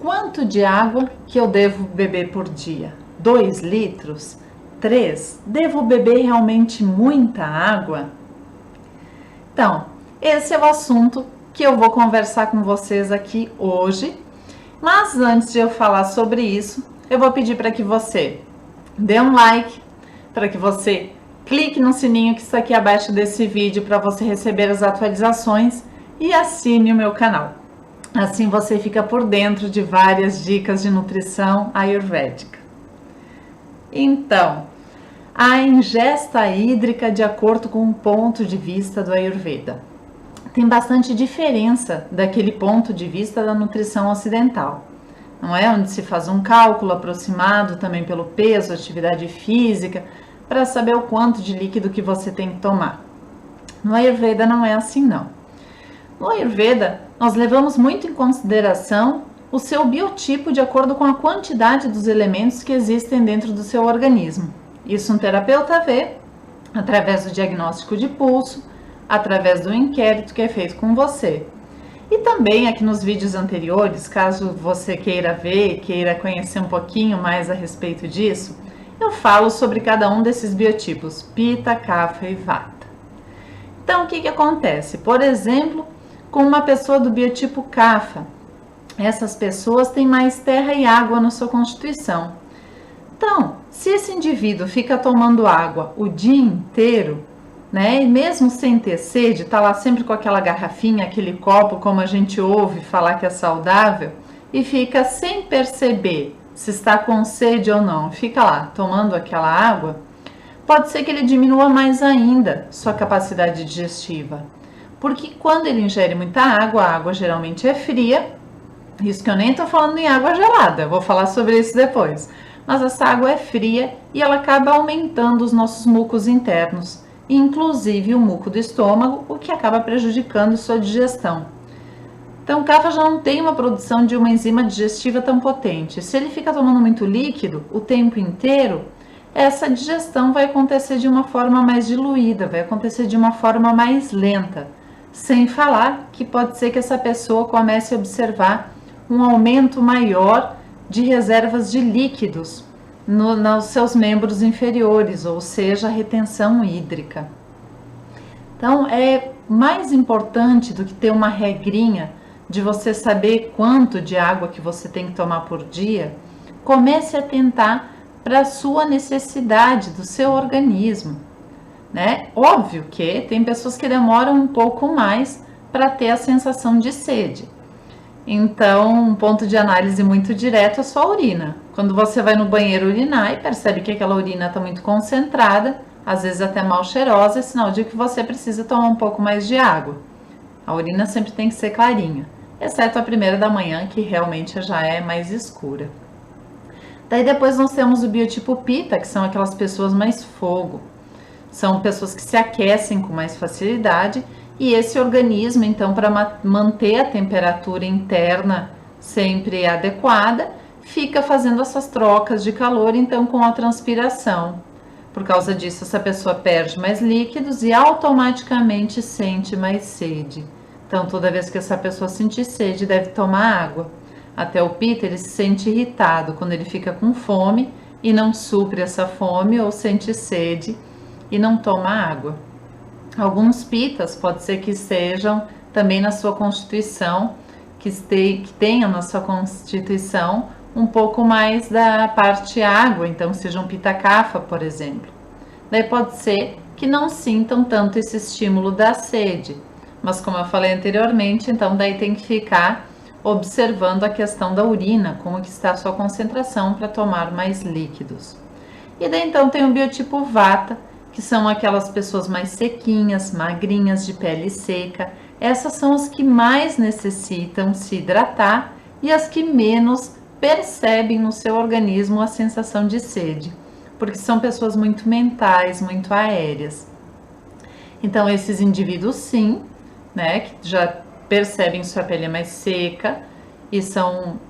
Quanto de água que eu devo beber por dia? 2 litros? 3? Devo beber realmente muita água? Então, esse é o assunto que eu vou conversar com vocês aqui hoje. Mas antes de eu falar sobre isso, eu vou pedir para que você dê um like, para que você clique no sininho que está aqui abaixo desse vídeo para você receber as atualizações e assine o meu canal. Assim você fica por dentro de várias dicas de nutrição ayurvédica. Então, a ingesta hídrica de acordo com o ponto de vista do Ayurveda tem bastante diferença daquele ponto de vista da nutrição ocidental. Não é? Onde se faz um cálculo aproximado também pelo peso, atividade física, para saber o quanto de líquido que você tem que tomar. No Ayurveda não é assim não. No Ayurveda, nós levamos muito em consideração o seu biotipo de acordo com a quantidade dos elementos que existem dentro do seu organismo. Isso um terapeuta vê através do diagnóstico de pulso, através do inquérito que é feito com você. E também aqui nos vídeos anteriores, caso você queira ver, queira conhecer um pouquinho mais a respeito disso, eu falo sobre cada um desses biotipos, Pitta, Kapha e Vata. Então, o que acontece? Por exemplo, com uma pessoa do biotipo Kapha, essas pessoas têm mais terra e água na sua constituição. Então, se esse indivíduo fica tomando água o dia inteiro, né, e mesmo sem ter sede, tá lá sempre com aquela garrafinha, aquele copo, como a gente ouve falar que é saudável, e fica sem perceber se está com sede ou não, fica lá tomando aquela água, pode ser que ele diminua mais ainda sua capacidade digestiva. Porque quando ele ingere muita água, a água geralmente é fria, isso que eu nem estou falando em água gelada, vou falar sobre isso depois. Mas essa água é fria e ela acaba aumentando os nossos mucos internos, inclusive o muco do estômago, o que acaba prejudicando sua digestão. Então o Kapha já não tem uma produção de uma enzima digestiva tão potente. Se ele fica tomando muito líquido o tempo inteiro, essa digestão vai acontecer de uma forma mais diluída, vai acontecer de uma forma mais lenta. Sem falar que pode ser que essa pessoa comece a observar um aumento maior de reservas de líquidos nos seus membros inferiores, ou seja, a retenção hídrica. Então, é mais importante do que ter uma regrinha de você saber quanto de água que você tem que tomar por dia, comece a atentar para a sua necessidade do seu organismo. Né? Óbvio que tem pessoas que demoram um pouco mais para ter a sensação de sede. Então, um ponto de análise muito direto é a sua urina. Quando você vai no banheiro urinar e percebe que aquela urina está muito concentrada, às vezes até mal cheirosa, é sinal de que você precisa tomar um pouco mais de água. A urina sempre tem que ser clarinha, exceto a primeira da manhã, que realmente já é mais escura. Daí depois nós temos o biotipo Pitta, que são aquelas pessoas mais fogo. São pessoas que se aquecem com mais facilidade e esse organismo, então, para manter a temperatura interna sempre adequada, fica fazendo essas trocas de calor, então, com a transpiração. Por causa disso, essa pessoa perde mais líquidos e automaticamente sente mais sede. Então, toda vez que essa pessoa sentir sede, deve tomar água. Até o Pitta, ele se sente irritado quando ele fica com fome e não supre essa fome ou sente sede e não toma água. Alguns pitas pode ser que estejam também na sua constituição, que tenham na sua constituição um pouco mais da parte água, então seja um Pitta Kapha, por exemplo. Daí pode ser que não sintam tanto esse estímulo da sede, mas como eu falei anteriormente, então daí tem que ficar observando a questão da urina, como que está a sua concentração para tomar mais líquidos. E daí então tem o biotipo Vata, que são aquelas pessoas mais sequinhas, magrinhas, de pele seca. Essas são as que mais necessitam se hidratar e as que menos percebem no seu organismo a sensação de sede, porque são pessoas muito mentais, muito aéreas. Então, esses indivíduos sim, né, que já percebem sua pele mais seca e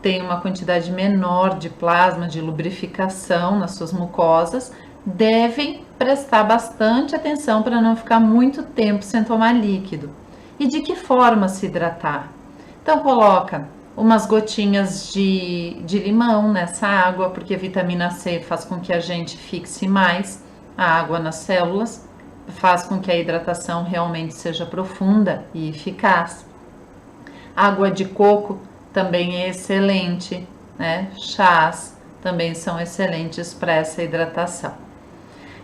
têm uma quantidade menor de plasma, de lubrificação nas suas mucosas, devem prestar bastante atenção para não ficar muito tempo sem tomar líquido. E de que forma se hidratar? Então coloca umas gotinhas de limão nessa água, porque a vitamina C faz com que a gente fixe mais a água nas células, faz com que a hidratação realmente seja profunda e eficaz. Água de coco também é excelente, né? Chás também são excelentes para essa hidratação.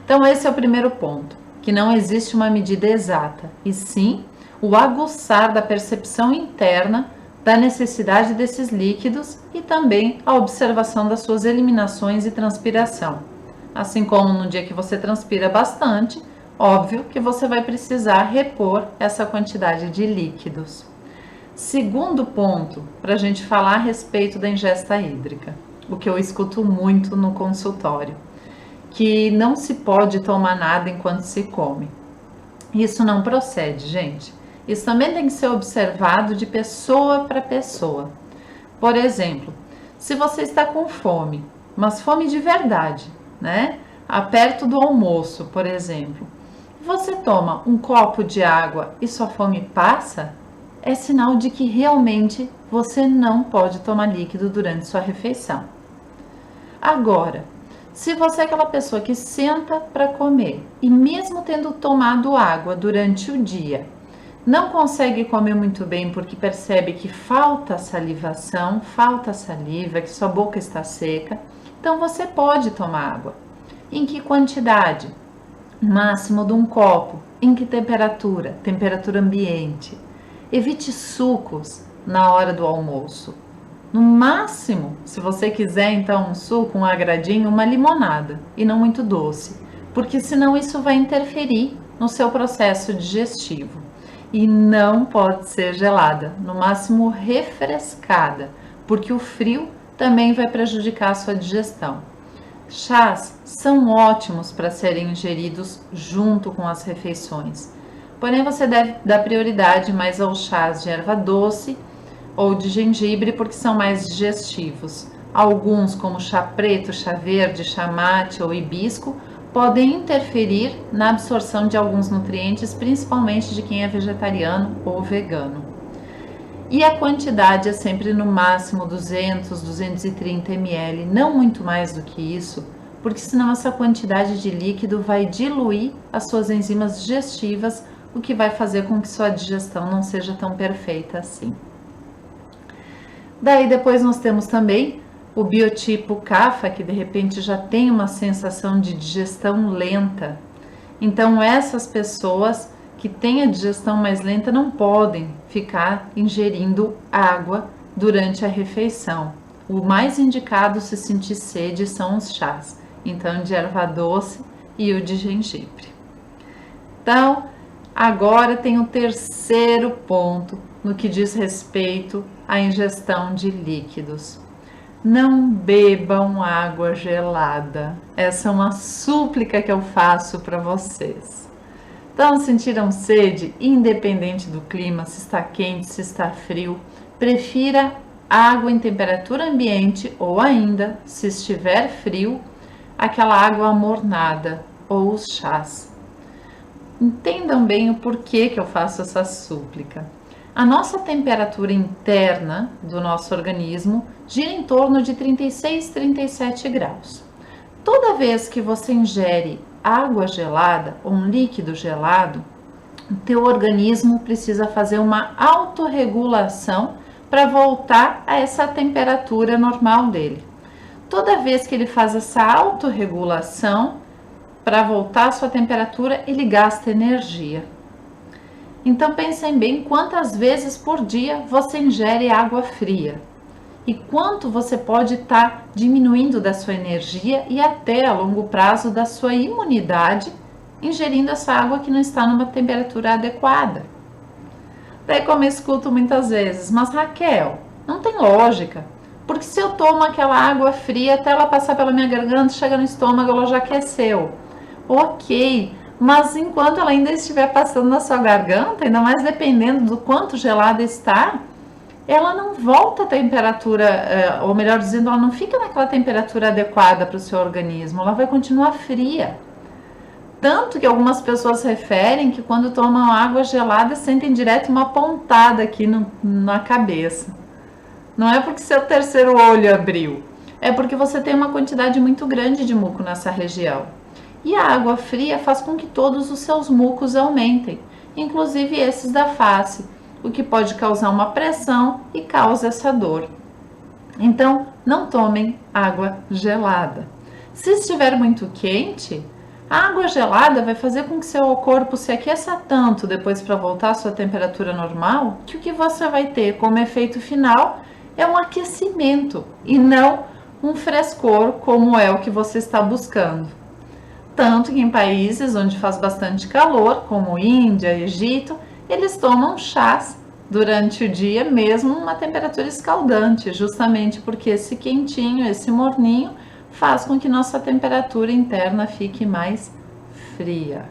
Então esse é o primeiro ponto, que não existe uma medida exata, e sim o aguçar da percepção interna da necessidade desses líquidos e também a observação das suas eliminações e transpiração. Assim como no dia que você transpira bastante, óbvio que você vai precisar repor essa quantidade de líquidos. Segundo ponto, para a gente falar a respeito da ingesta hídrica, o que eu escuto muito no consultório, que não se pode tomar nada enquanto se come. Isso não procede, gente. Isso também tem que ser observado de pessoa para pessoa. Por exemplo, se você está com fome, mas fome de verdade, né? Perto do almoço, por exemplo, você toma um copo de água e sua fome passa, é sinal de que realmente você não pode tomar líquido durante sua refeição. Agora, se você é aquela pessoa que senta para comer e mesmo tendo tomado água durante o dia, não consegue comer muito bem porque percebe que falta salivação, falta saliva, que sua boca está seca, então você pode tomar água. Em que quantidade? Máximo de um copo. Em que temperatura? Temperatura ambiente. Evite sucos na hora do almoço. No máximo, se você quiser então um suco, um agradinho, uma limonada e não muito doce, porque senão isso vai interferir no seu processo digestivo. E não pode ser gelada, no máximo refrescada, porque o frio também vai prejudicar a sua digestão. Chás são ótimos para serem ingeridos junto com as refeições, porém você deve dar prioridade mais aos chás de erva doce ou de gengibre, porque são mais digestivos. Alguns, como chá preto, chá verde, chá mate ou hibisco, podem interferir na absorção de alguns nutrientes, principalmente de quem é vegetariano ou vegano. E a quantidade é sempre no máximo 200, 230 ml, não muito mais do que isso, porque senão essa quantidade de líquido vai diluir as suas enzimas digestivas, o que vai fazer com que sua digestão não seja tão perfeita assim. Daí depois nós temos também o biotipo CAFA, que de repente já tem uma sensação de digestão lenta. Então essas pessoas que têm a digestão mais lenta não podem ficar ingerindo água durante a refeição. O mais indicado se sentir sede são os chás, então de erva doce e o de gengibre. Então, agora tem o terceiro ponto no que diz respeito à ingestão de líquidos. Não bebam água gelada. Essa é uma súplica que eu faço para vocês. Então, sentiram sede, independente do clima, se está quente, se está frio, prefira água em temperatura ambiente ou ainda, se estiver frio, aquela água amornada ou os chás. Entendam bem o porquê que eu faço essa súplica. A nossa temperatura interna do nosso organismo gira em torno de 36, 37 graus. Toda vez que você ingere água gelada ou um líquido gelado, o teu organismo precisa fazer uma autorregulação para voltar a essa temperatura normal dele. Toda vez que ele faz essa autorregulação para voltar à sua temperatura, ele gasta energia. Então pensem bem quantas vezes por dia você ingere água fria e quanto você pode estar diminuindo da sua energia e até a longo prazo da sua imunidade ingerindo essa água que não está numa temperatura adequada. Daí como eu escuto muitas vezes, mas Raquel, não tem lógica, porque se eu tomo aquela água fria até ela passar pela minha garganta, chega no estômago, ela já aqueceu. Ok, mas enquanto ela ainda estiver passando na sua garganta, ainda mais dependendo do quanto gelada está, ela não volta à temperatura, ou melhor dizendo, ela não fica naquela temperatura adequada para o seu organismo, ela vai continuar fria. Tanto que algumas pessoas referem que quando tomam água gelada sentem direto uma pontada aqui na cabeça. Não é porque seu terceiro olho abriu, é porque você tem uma quantidade muito grande de muco nessa região. E a água fria faz com que todos os seus mucos aumentem, inclusive esses da face, o que pode causar uma pressão e causa essa dor. Então, não tomem água gelada. Se estiver muito quente, a água gelada vai fazer com que seu corpo se aqueça tanto depois para voltar à sua temperatura normal, que o que você vai ter como efeito final é um aquecimento e não um frescor como é o que você está buscando. Tanto que em países onde faz bastante calor, como Índia, Egito, eles tomam chás durante o dia, mesmo numa temperatura escaldante, justamente porque esse quentinho, esse morninho, faz com que nossa temperatura interna fique mais fria.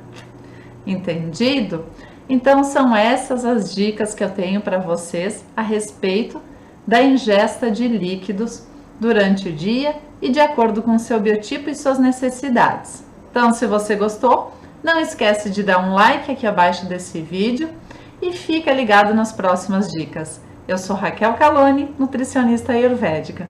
Entendido? Então são essas as dicas que eu tenho para vocês a respeito da ingesta de líquidos durante o dia e de acordo com seu biotipo e suas necessidades. Então, se você gostou, não esquece de dar um like aqui abaixo desse vídeo e fica ligado nas próximas dicas. Eu sou Raquel Caloni, nutricionista ayurvédica.